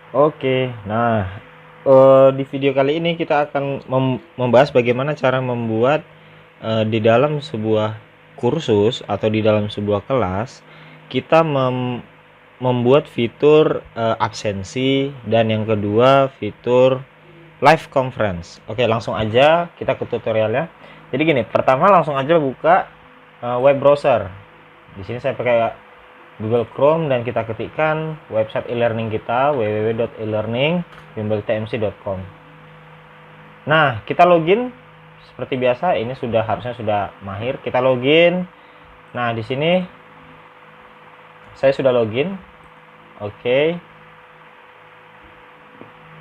Oke, nah di video kali ini kita akan membahas bagaimana cara membuat di dalam sebuah kursus atau di dalam sebuah kelas kita membuat fitur absensi dan yang kedua fitur live conference. Oke, langsung aja kita ke tutorialnya. Jadi gini, pertama langsung aja buka web browser. Di sini saya pakai Google Chrome dan kita ketikkan website e-learning kita www.elearning.tmc.com. Nah, kita login seperti biasa. Ini harusnya sudah mahir. Kita login. Nah, di sini saya sudah login. Oke.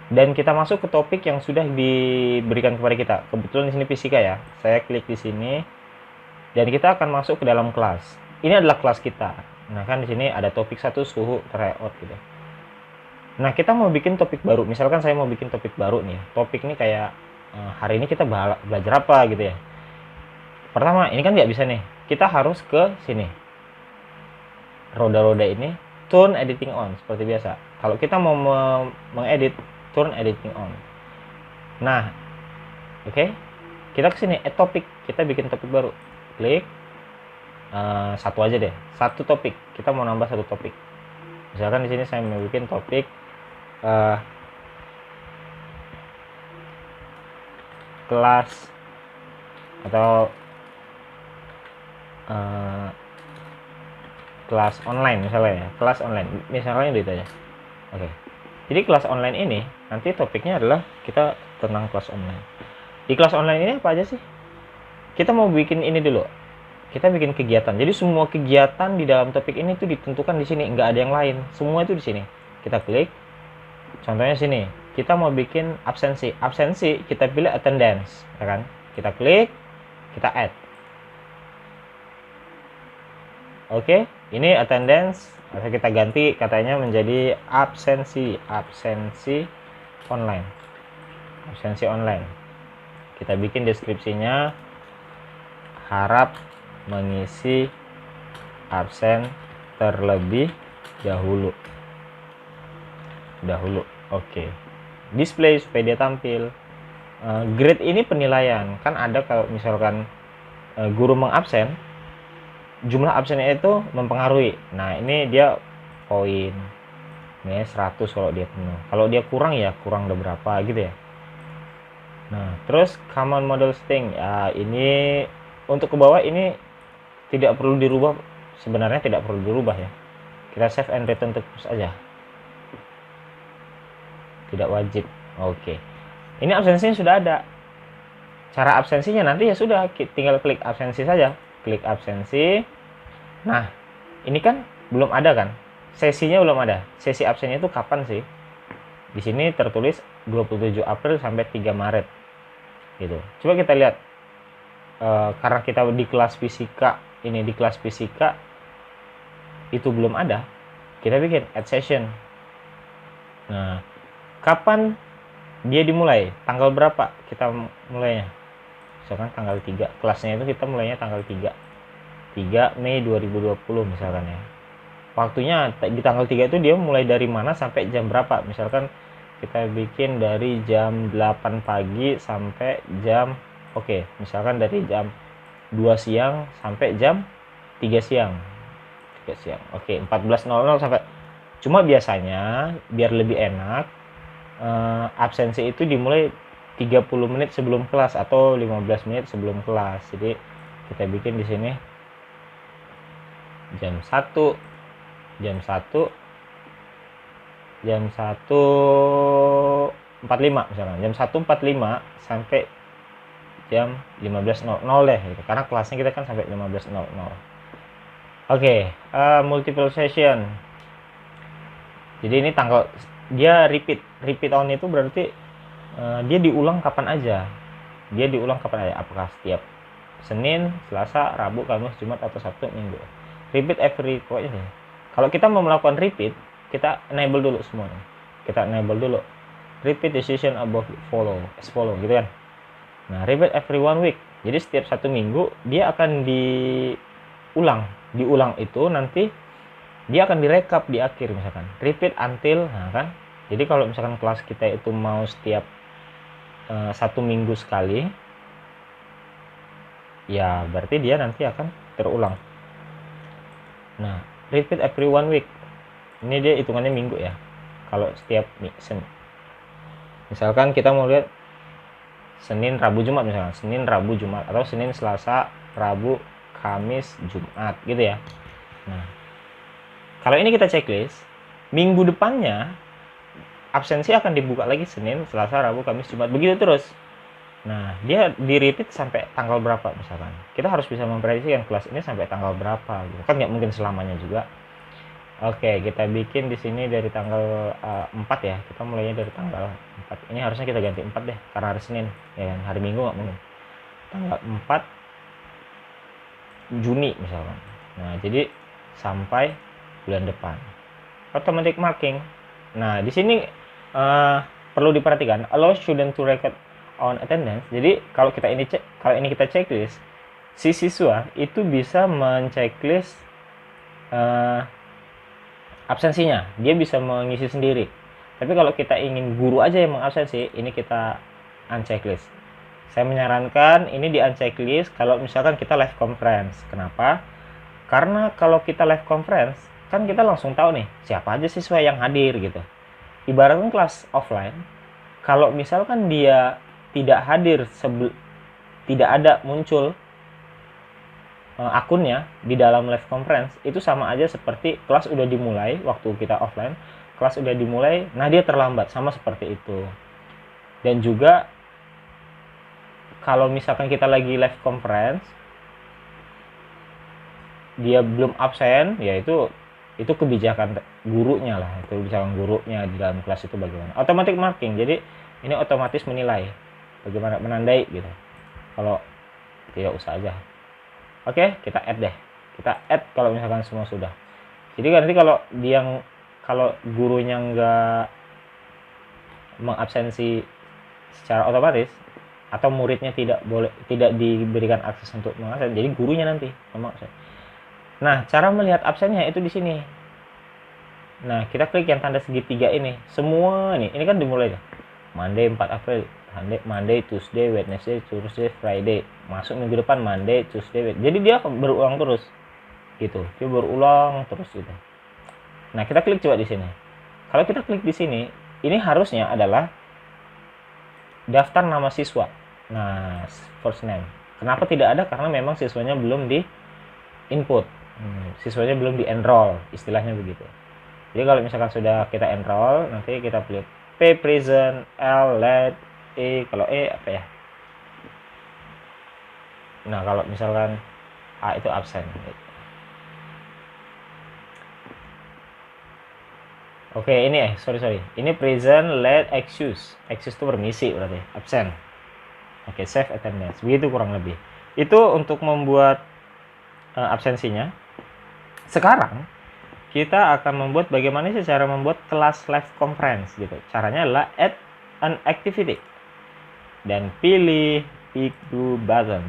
Dan kita masuk ke topik yang sudah diberikan kepada kita. Kebetulan di sini fisika ya. Saya klik di sini dan kita akan masuk ke dalam kelas. Ini adalah kelas kita. Nah, kan di sini ada topik 1 suhu tryout gitu. Nah, kita mau bikin topik baru. Misalkan saya mau bikin topik baru nih. Topik ini kayak hari ini kita belajar apa gitu ya. Pertama, ini kan nggak bisa nih. Kita harus ke sini. Roda-roda ini turn editing on seperti biasa. Kalau kita mau mengedit, turn editing on. Nah, oke. Kita ke sini add topik. Kita bikin topik baru. Klik satu aja deh, satu topik. Kita mau nambah satu topik. Misalkan di sini saya mau bikin topik kelas atau kelas online misalnya ya, kelas online misalnya gitu aja. Oke. Jadi kelas online ini nanti topiknya adalah kita tentang kelas online. Di kelas online ini apa aja sih? Kita mau bikin ini dulu. Kita bikin kegiatan. Jadi semua kegiatan di dalam topik ini tuh ditentukan di sini, nggak ada yang lain. Semua itu di sini. Kita klik. Contohnya sini. Kita mau bikin absensi. Absensi kita pilih attendance, ya kan? Kita klik, kita add. Oke, ini attendance. Atau kita ganti katanya menjadi absensi, absensi online. Absensi online. Kita bikin deskripsinya. Harap mengisi absen terlebih dahulu. Oke. Display supaya dia tampil. Grade ini penilaian. Kan ada kalau misalkan guru mengabsen, jumlah absennya itu mempengaruhi. Nah, ini dia poin. Ini 100 kalau dia penuh. Kalau dia kurang ya kurang berapa gitu ya. Nah, terus common model string. Ya, ini untuk ke bawah ini tidak perlu dirubah, sebenarnya tidak perlu dirubah ya. Kita save and return to terus aja, tidak wajib. Oke, ini absensinya sudah ada. Cara absensinya nanti ya sudah, tinggal klik absensi saja, klik absensi. Nah, ini kan belum ada kan, sesinya belum ada. Sesi absennya itu kapan sih? Di sini tertulis 27 April sampai 3 Maret gitu. Coba kita lihat, karena kita di kelas fisika, ini di kelas fisika itu belum ada, kita bikin add session. Nah, kapan dia dimulai, tanggal berapa kita mulainya, misalkan tanggal 3, kelasnya itu kita mulainya tanggal 3 Mei 2020 misalkan ya. Waktunya di tanggal 3 itu dia mulai dari mana sampai jam berapa, misalkan kita bikin dari jam 8 pagi sampai jam, oke, misalkan dari jam 2 siang sampai jam 3 siang. Oke, 14.00 sampai. Cuma biasanya biar lebih enak, absensi itu dimulai 30 menit sebelum kelas atau 15 menit sebelum kelas. Jadi kita bikin di sini jam 1 1.45 misalnya, jam 1.45 sampai jam 15.00 deh gitu. Karena kelasnya kita kan sampai 15.00. Oke, multiple session. Jadi ini tanggal dia repeat on itu berarti dia diulang kapan aja. Apakah setiap Senin, Selasa, Rabu, Kamis, Jumat atau Sabtu, Minggu. Repeat every, pokoknya. Kalau kita mau melakukan repeat, kita enable dulu semuanya. Kita enable dulu. Repeat decision above as follow gitu kan. Nah, repeat every 1 week. Jadi setiap 1 minggu dia akan diulang itu nanti dia akan direkap di akhir, misalkan repeat until, nah kan Jadi kalau misalkan kelas kita itu mau setiap 1 minggu sekali, ya berarti dia nanti akan terulang. Nah, repeat every 1 week. Ini dia hitungannya minggu ya. Kalau setiap misalkan kita mau lihat Senin, Rabu, Jumat misalkan. Senin, Rabu, Jumat. Atau Senin, Selasa, Rabu, Kamis, Jumat gitu ya. Nah, kalau ini kita checklist, minggu depannya absensi akan dibuka lagi Senin, Selasa, Rabu, Kamis, Jumat. Begitu terus. Nah, dia di-repeat sampai tanggal berapa misalkan. Kita harus bisa memprediksi yang kelas ini sampai tanggal berapa. Gitu. Kan nggak mungkin selamanya juga. Oke, kita bikin di sini dari tanggal 4 ya. Kita mulainya dari tanggal 4. Ini harusnya kita ganti 4 deh, karena hari Senin. Ya kan, hari Minggu nggak mungkin. Tanggal 4 Juni misalkan. Nah, jadi sampai bulan depan. Automatic marking. Nah, di sini perlu diperhatikan, allow student to record on attendance. Jadi kalau ini kita checklist, si siswa itu bisa men-checklist absensinya. Dia bisa mengisi sendiri. Tapi kalau kita ingin guru aja yang mengabsensi, ini kita unchecklist. Saya menyarankan ini di unchecklist kalau misalkan kita live conference. Kenapa? Karena kalau kita live conference, kan kita langsung tahu nih siapa aja siswa yang hadir gitu. Ibaratnya kelas offline, kalau misalkan dia tidak hadir tidak ada muncul akunnya di dalam live conference, itu sama aja seperti kelas udah dimulai waktu kita offline, kelas udah dimulai, nah dia terlambat, sama seperti itu. Dan juga kalau misalkan kita lagi live conference, dia belum absen, ya itu kebijakan gurunya lah, itu kebijakan gurunya di dalam kelas itu bagaimana. Automatic marking, jadi ini otomatis menilai, bagaimana menandai gitu. Kalau tidak usah aja. Oke, kita add deh. Kita add kalau misalkan semua sudah. Jadi nanti kalau gurunya nggak mengabsensi secara otomatis atau muridnya tidak diberikan akses untuk mengabsen, jadi gurunya nanti mengabsen. Nah, cara melihat absennya itu di sini. Nah, kita klik yang tanda segitiga ini. Semua ini kan dimulai ya. Monday 4 April, Monday, Tuesday, Wednesday, Thursday, Friday. Masuk minggu depan Monday, Tuesday, Wednesday. Jadi dia berulang terus. Gitu. Dia berulang terus gitu. Nah, kita klik coba di sini. Kalau kita klik di sini, ini harusnya adalah daftar nama siswa. Nah, first name. Kenapa tidak ada? Karena memang siswanya belum di input. Siswanya belum di enroll, istilahnya begitu. Jadi kalau misalkan sudah kita enroll, nanti kita pilih P present, L late, E kalau E apa ya? Nah, kalau misalkan A itu absen. Oke, ini sorry. Ini present, late, excuse. Excuse itu permisi berarti, absen. Oke, save attendance. Begitu kurang lebih. Itu untuk membuat absensinya. Sekarang kita akan membuat bagaimana sih cara membuat kelas live conference gitu. Caranya adalah add an activity dan pilih big blue button.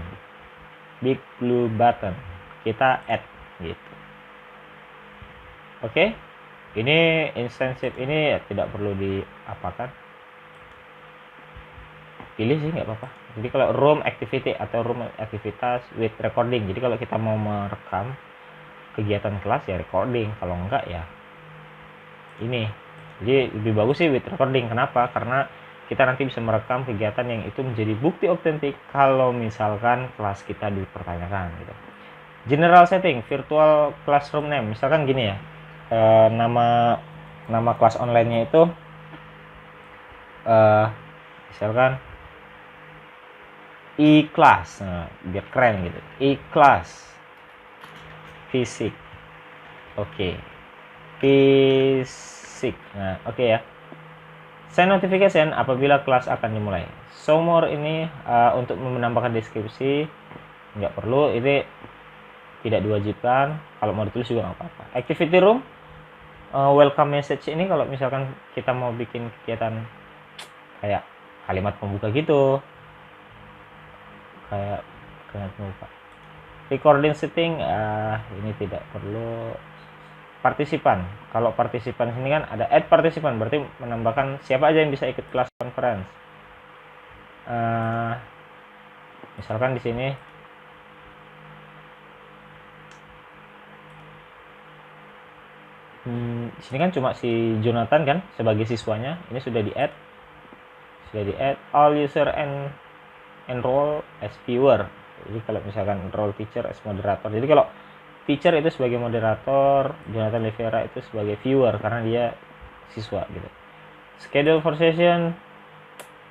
Kita add gitu. Oke. Ini instansive ini tidak perlu diapakan. Pilih sih nggak apa-apa. Jadi kalau room activity atau room aktivitas with recording. Jadi kalau kita mau merekam kegiatan kelas ya recording, kalau enggak ya ini. Jadi lebih bagus sih with recording. Kenapa? Karena kita nanti bisa merekam kegiatan yang itu menjadi bukti otentik kalau misalkan kelas kita dipertanyakan gitu. General setting virtual classroom name, misalkan gini ya, nama kelas online-nya itu misalkan e-class, nah, biar keren gitu, e-class fisik. Oke. Fisik. Nah, oke ya. Send notification apabila kelas akan dimulai. Show more ini untuk menambahkan deskripsi nggak perlu, ini tidak diwajibkan. Kalau mau ditulis juga nggak apa-apa. Activity room, welcome message ini kalau misalkan kita mau bikin kegiatan kayak kalimat pembuka gitu, kayak kalimat pembuka. Recording setting ini tidak perlu. partisipan. Kalau partisipan sini kan ada add partisipan, berarti menambahkan siapa aja yang bisa ikut kelas conference. Misalkan di sini di sini kan cuma si Jonathan kan sebagai siswanya. Ini sudah di add, all user and enroll as viewer. Jadi kalau misalkan enroll teacher as moderator, jadi kalau teacher itu sebagai moderator, Jonathan Oliveira itu sebagai viewer karena dia siswa gitu. Schedule for session,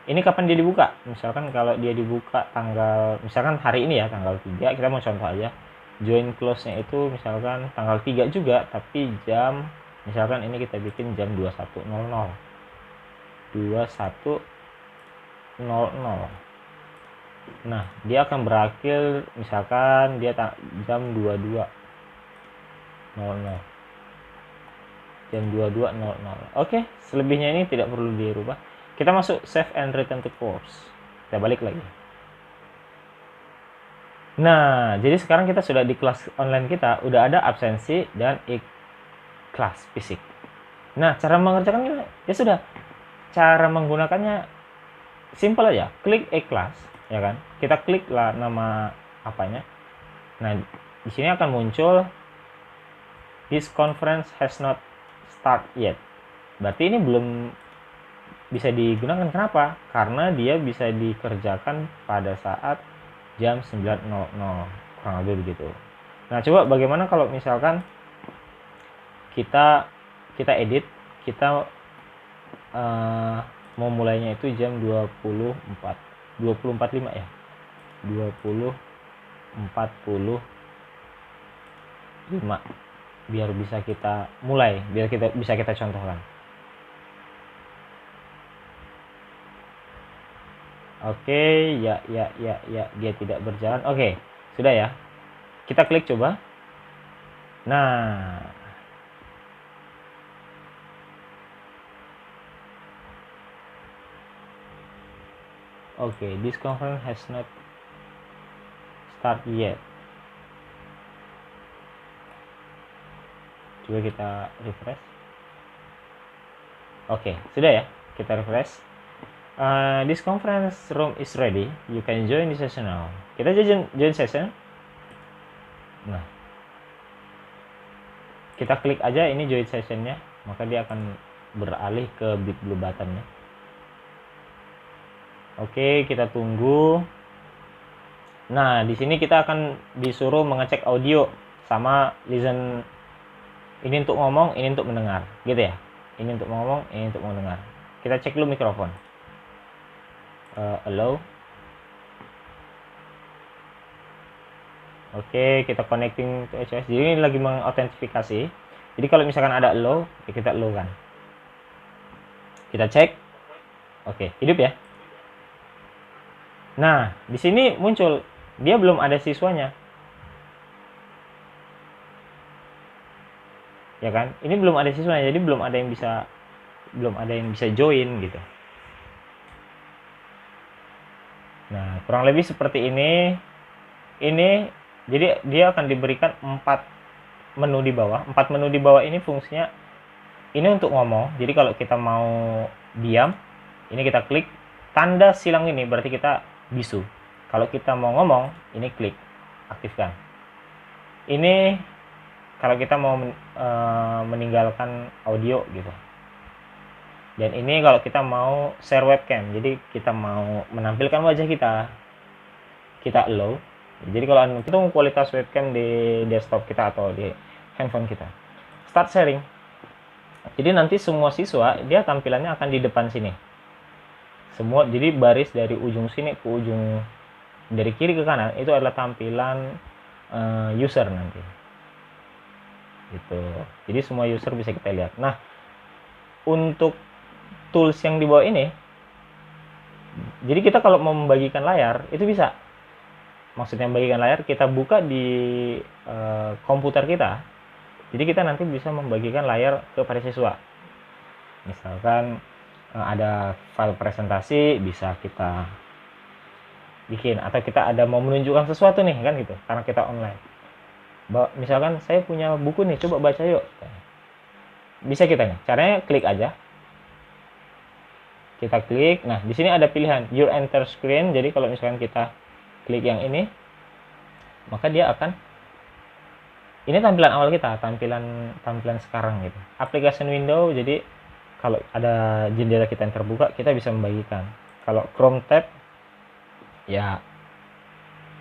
ini kapan dia dibuka? Misalkan kalau dia dibuka tanggal, misalkan hari ini ya tanggal 3, kita mau contoh aja. Join close-nya itu misalkan tanggal 3 juga, tapi jam, misalkan ini kita bikin jam 21.00. Nah, dia akan berakhir misalkan dia jam 22.00. Jam 22.00. Oke, selebihnya ini tidak perlu dirubah. Kita masuk save and return to course. Kita balik lagi. Nah, jadi sekarang kita sudah di kelas online kita, udah ada absensi dan kelas fisik. Nah, cara mengerjakannya ya sudah. Cara menggunakannya simple aja. Klik e-class, ya kan? Kita klik lah nama apanya. Nah, di sini akan muncul this conference has not start yet. Berarti ini belum bisa digunakan. Kenapa? Karena dia bisa dikerjakan pada saat jam 9.00, kurang lebih begitu. Nah, coba bagaimana kalau misalkan kita edit, kita mau mulainya itu jam 20.45 ya. 20.45 biar bisa kita mulai, biar kita bisa kita contohkan. Oke, ya, dia tidak berjalan. Oke, sudah ya. Kita klik coba. Nah, oke, this conference has not start yet. Coba kita refresh. Oke, sudah ya. Kita refresh. This conference room is ready. You can join the session now. Kita join session. Nah, kita klik aja ini join sessionnya, maka dia akan beralih ke Big Blue buttonnya. Oke, kita tunggu. Nah, di sini kita akan disuruh mengecek audio sama listen. Ini untuk ngomong, ini untuk mendengar, gitu ya. Ini untuk ngomong, ini untuk mendengar. Kita cek dulu mikrofon. Hello. Oke, kita connecting to HOS. Jadi ini lagi mengautentikasi. Jadi kalau misalkan ada hello, ya kita hello kan. Kita cek. Oke, hidup ya. Nah, di sini muncul dia belum ada siswanya. Ya kan? Ini belum ada siswanya, jadi belum ada yang bisa join gitu. Nah, kurang lebih seperti ini. Jadi dia akan diberikan 4 menu di bawah. 4 menu di bawah ini fungsinya ini untuk ngomong. Jadi kalau kita mau diam, ini kita klik tanda silang ini berarti kita bisu. Kalau kita mau ngomong, ini klik aktifkan. Ini kalau kita mau meninggalkan audio gitu. Dan ini kalau kita mau share webcam, jadi kita mau menampilkan wajah kita allow. Jadi kalau kita mau kualitas webcam di desktop kita atau di handphone kita, start sharing. Jadi nanti semua siswa dia tampilannya akan di depan sini. Semua, jadi baris dari ujung sini ke ujung, dari kiri ke kanan itu adalah tampilan user nanti. Gitu. Jadi semua user bisa kita lihat. Nah, untuk tools yang di bawah ini, jadi kita kalau mau membagikan layar itu bisa. Maksudnya membagikan layar, kita buka di komputer kita. Jadi kita nanti bisa membagikan layar kepada siswa. Misalkan ada file presentasi bisa kita bikin, atau kita ada mau menunjukkan sesuatu nih kan gitu, karena kita online. Misalkan saya punya buku nih, coba baca yuk. bisa kita nih, caranya klik aja. Kita klik, nah di sini ada pilihan your enter screen. Jadi kalau misalkan kita klik yang ini, maka dia akan, ini tampilan awal kita, tampilan sekarang gitu. Application window, jadi kalau ada jendela kita yang terbuka, kita bisa membagikan. Kalau Chrome tab, ya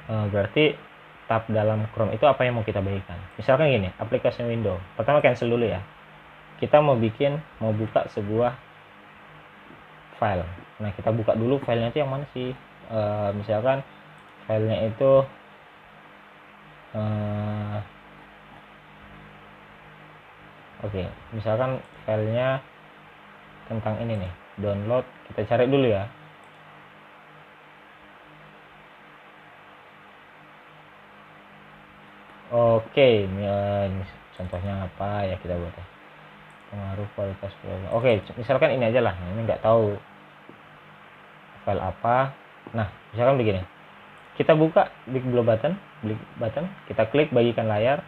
berarti tab dalam Chrome itu apa yang mau kita bagikan. Misalkan gini, application window. Pertama cancel dulu ya. Kita mau buka sebuah file. Nah, kita buka dulu filenya itu yang mana sih? Misalkan filenya itu oke, misalkan filenya tentang ini nih, download. Kita cari dulu ya. Oke, ini contohnya apa ya, kita buat ya. Pengaruh kualitas program. Oke, misalkan ini aja lah. Ini nggak tahu file apa. Nah, misalkan begini. Kita buka big blue button, kita klik bagikan layar.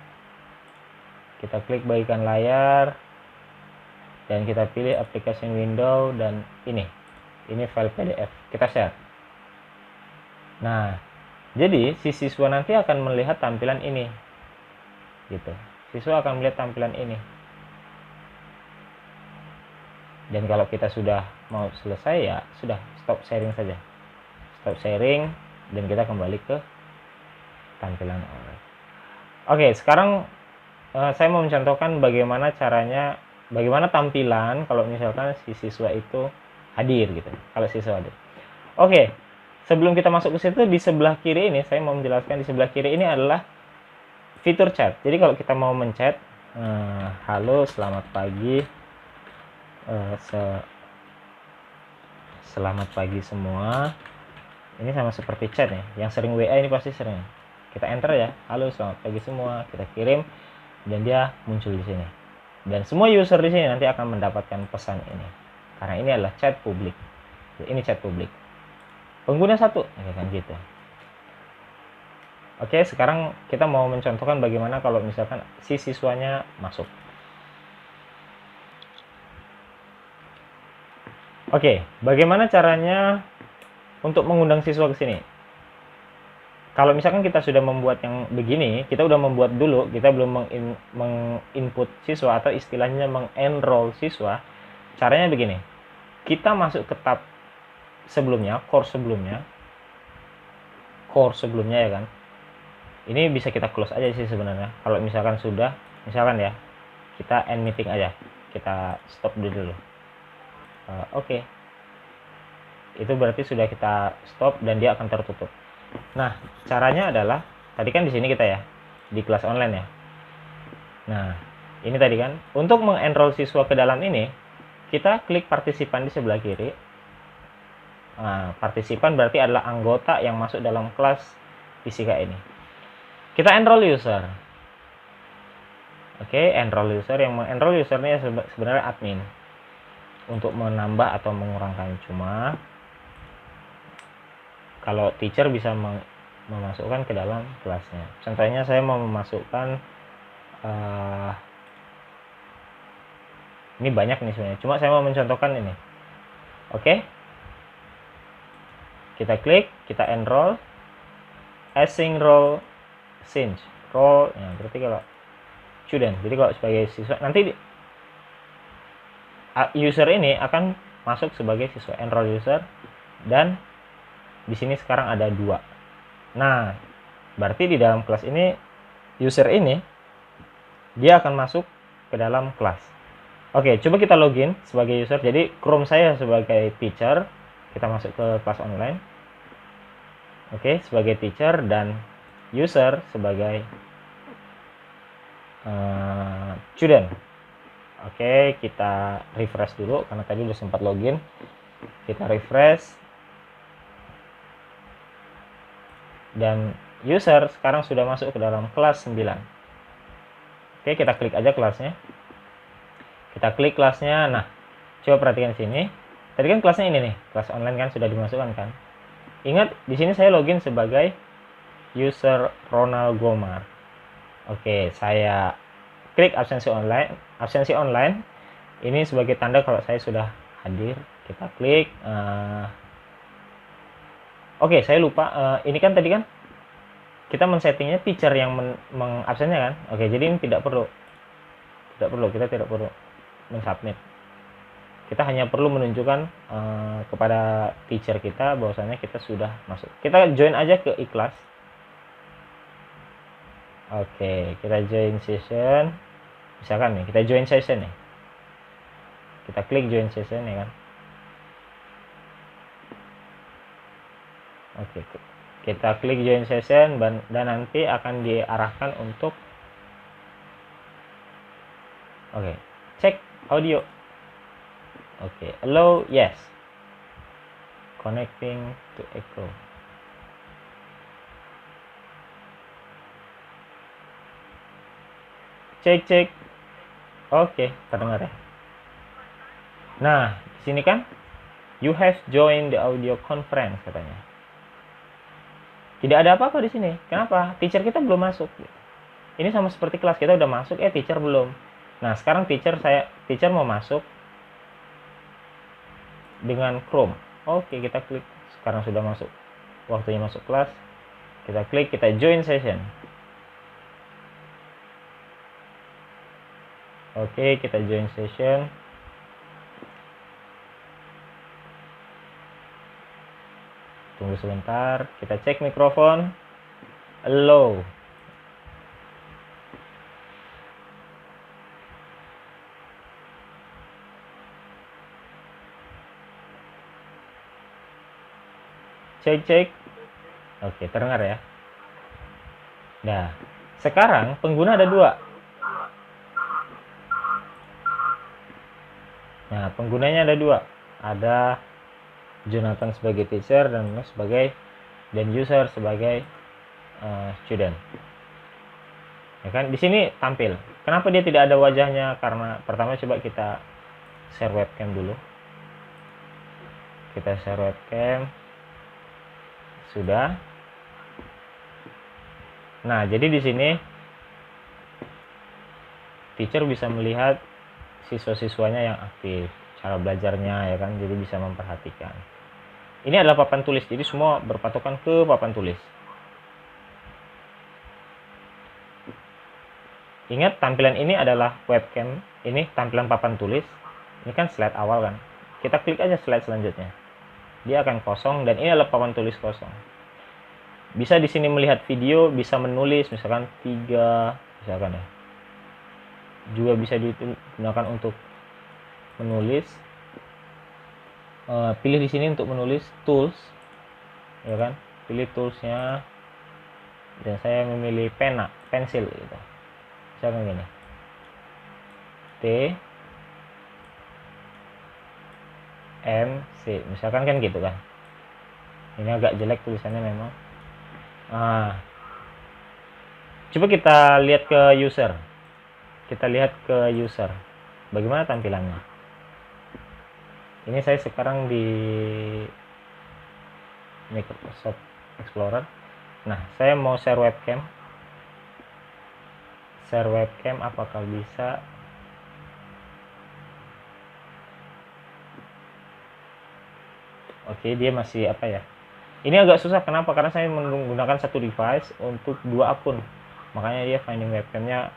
Kita klik bagikan layar dan kita pilih application window dan ini file PDF. Kita share. Nah, jadi si siswa nanti akan melihat tampilan ini. Gitu. Siswa akan melihat tampilan ini. Dan kalau kita sudah mau selesai, ya sudah, stop sharing saja. Stop sharing dan kita kembali ke tampilan awal. Oke, sekarang saya mau mencontohkan bagaimana tampilan kalau misalkan si siswa itu hadir gitu. Kalau siswa hadir. Oke, sebelum kita masuk ke situ, di sebelah kiri ini saya mau menjelaskan, di sebelah kiri ini adalah fitur chat. Jadi kalau kita mau menchat, halo, selamat pagi. Selamat pagi semua. Ini sama seperti chat ya. Yang sering WA ini pasti sering. Kita enter ya. Halo, selamat pagi semua. Kita kirim dan dia muncul di sini. Dan semua user di sini nanti akan mendapatkan pesan ini. Karena ini adalah chat publik. Ini chat publik. Pengguna 1, kan gitu. Oke, sekarang kita mau mencontohkan bagaimana kalau misalkan si siswanya masuk. Oke, bagaimana caranya untuk mengundang siswa ke sini? Kalau misalkan kita sudah membuat yang begini, kita udah membuat dulu, kita belum menginput siswa atau istilahnya mengenroll siswa. Caranya begini. Kita masuk ke tab sebelumnya, core sebelumnya ya kan. Ini bisa kita close aja sih sebenarnya. Kalau misalkan sudah, misalkan ya, kita end meeting aja. Kita stop dulu. Oke. Itu berarti sudah kita stop dan dia akan tertutup. Nah, caranya adalah tadi kan di sini kita ya, di kelas online ya. Nah, ini tadi kan untuk mengenroll siswa ke dalam ini, kita klik partisipan di sebelah kiri. Nah, partisipan berarti adalah anggota yang masuk dalam kelas fisika ini. Kita enroll user. Oke, enroll user. Yang mengenroll usernya sebenarnya admin. Untuk menambah atau mengurangkan, cuma kalau teacher bisa memasukkan ke dalam kelasnya. Contohnya saya mau memasukkan ini banyak nih sebenarnya, cuma saya mau mencontohkan ini. Oke, kita klik, kita enroll, async role change role, ya, berarti kalau student, jadi kalau sebagai siswa nanti user ini akan masuk sebagai siswa, enroll user, dan di sini sekarang ada 2. Nah, berarti di dalam kelas ini user ini dia akan masuk ke dalam kelas. Oke, coba kita login sebagai user. Jadi Chrome saya sebagai teacher, kita masuk ke kelas online. Oke, sebagai teacher dan user sebagai student. Oke, kita refresh dulu karena tadi udah sempat login. Kita refresh. Dan user sekarang sudah masuk ke dalam kelas 9. Oke, kita klik aja kelasnya. Kita klik kelasnya. Nah, coba perhatikan sini. Tadi kan kelasnya ini nih, kelas online kan sudah dimasukkan kan. Ingat, di sini saya login sebagai user Ronald Gomar. Oke, saya klik absensi online. Ini sebagai tanda kalau saya sudah hadir. Kita klik. Oke, saya lupa. Ini kan tadi kan kita men-settingnya teacher yang mengabsennya kan. Oke, jadi ini tidak perlu. Kita tidak perlu mensubmit. Kita hanya perlu menunjukkan kepada teacher kita bahwasanya kita sudah masuk. Kita join aja ke iKlas. Oke, kita join session. Misalkan nih, kita join session nih. Kita klik join session ya kan. Oke, kita klik join session dan nanti akan diarahkan untuk cek audio. Allow yes. Connecting to echo. Cek. Oke, terdengar ya. Nah, di sini kan you have joined the audio conference katanya. Tidak ada apa-apa di sini. Kenapa? Teacher kita belum masuk. Ini sama seperti kelas, kita udah masuk, teacher belum. Nah, sekarang teacher mau masuk dengan Chrome. Oke, kita klik. Sekarang sudah masuk. Waktunya masuk kelas. Kita klik, kita join session. Oke, kita join session. Tunggu sebentar, kita cek mikrofon. Allow. Cek. Oke, terdengar ya. Nah, sekarang pengguna ada 2. Nah, penggunanya ada 2. Ada Jonathan sebagai teacher dan user sebagai student. Ya kan? Di sini tampil. Kenapa dia tidak ada wajahnya? Karena pertama coba kita share webcam dulu. Kita share webcam. Sudah. Nah, jadi di sini teacher bisa melihat siswa-siswanya yang aktif, cara belajarnya ya kan, jadi bisa memperhatikan. Ini adalah papan tulis, jadi semua berpatokan ke papan tulis. Ingat, tampilan ini adalah webcam, ini tampilan papan tulis. Ini kan slide awal kan. Kita klik aja slide selanjutnya. Dia akan kosong dan ini adalah papan tulis kosong. Bisa di sini melihat video, bisa menulis misalkan 3 misalkan ya. Juga bisa digunakan untuk menulis. Pilih di sini untuk menulis tools, ya kan? Pilih toolsnya, dan saya memilih pensil gitu. Misalkan gini, T M C, misalkan kan gitu kan. Ini agak jelek tulisannya memang. Coba kita lihat ke user. Bagaimana tampilannya? Ini saya sekarang di Microsoft Explorer. Nah, saya mau share webcam. Apakah bisa? Oke, dia masih apa ya? Ini agak susah. Kenapa? Karena saya menggunakan satu device untuk 2 akun. Makanya dia finding webcamnya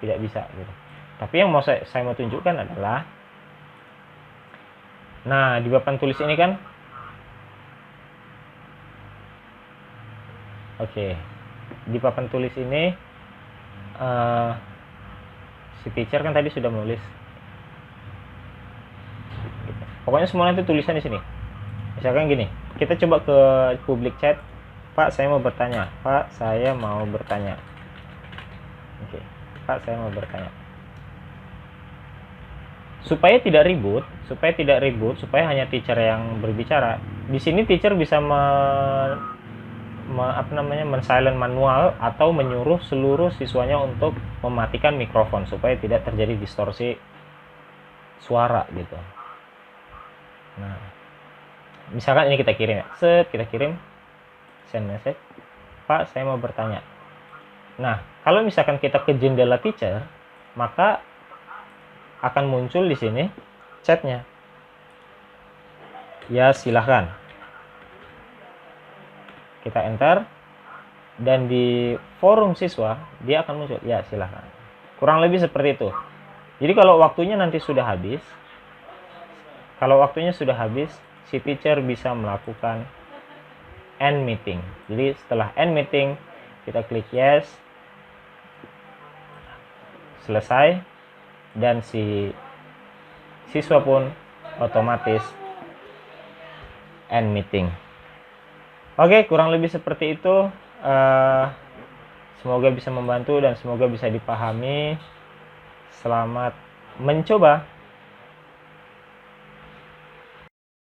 tidak bisa gitu. Tapi yang mau saya mau tunjukkan adalah, nah, di papan tulis ini kan, di papan tulis ini si teacher kan tadi sudah menulis. Pokoknya semua nanti tulisan di sini. Misalkan gini, kita coba ke public chat. Pak, saya mau bertanya. Pak, saya mau bertanya. Supaya tidak ribut, supaya hanya teacher yang berbicara. Di sini teacher bisa men-silent manual atau menyuruh seluruh siswanya untuk mematikan mikrofon supaya tidak terjadi distorsi suara gitu. Nah, misalkan ini kita kirim ya. Kita kirim send message. Pak, saya mau bertanya. Nah, kalau misalkan kita ke jendela teacher, maka akan muncul di sini chatnya. Ya, silahkan. Kita enter, dan di forum siswa dia akan muncul, ya silahkan. Kurang lebih seperti itu. Jadi kalau waktunya nanti sudah habis, si teacher bisa melakukan end meeting. Jadi setelah end meeting, kita klik yes, selesai, dan si siswa pun otomatis end meeting. Oke, kurang lebih seperti itu. Semoga bisa membantu dan semoga bisa dipahami. Selamat mencoba.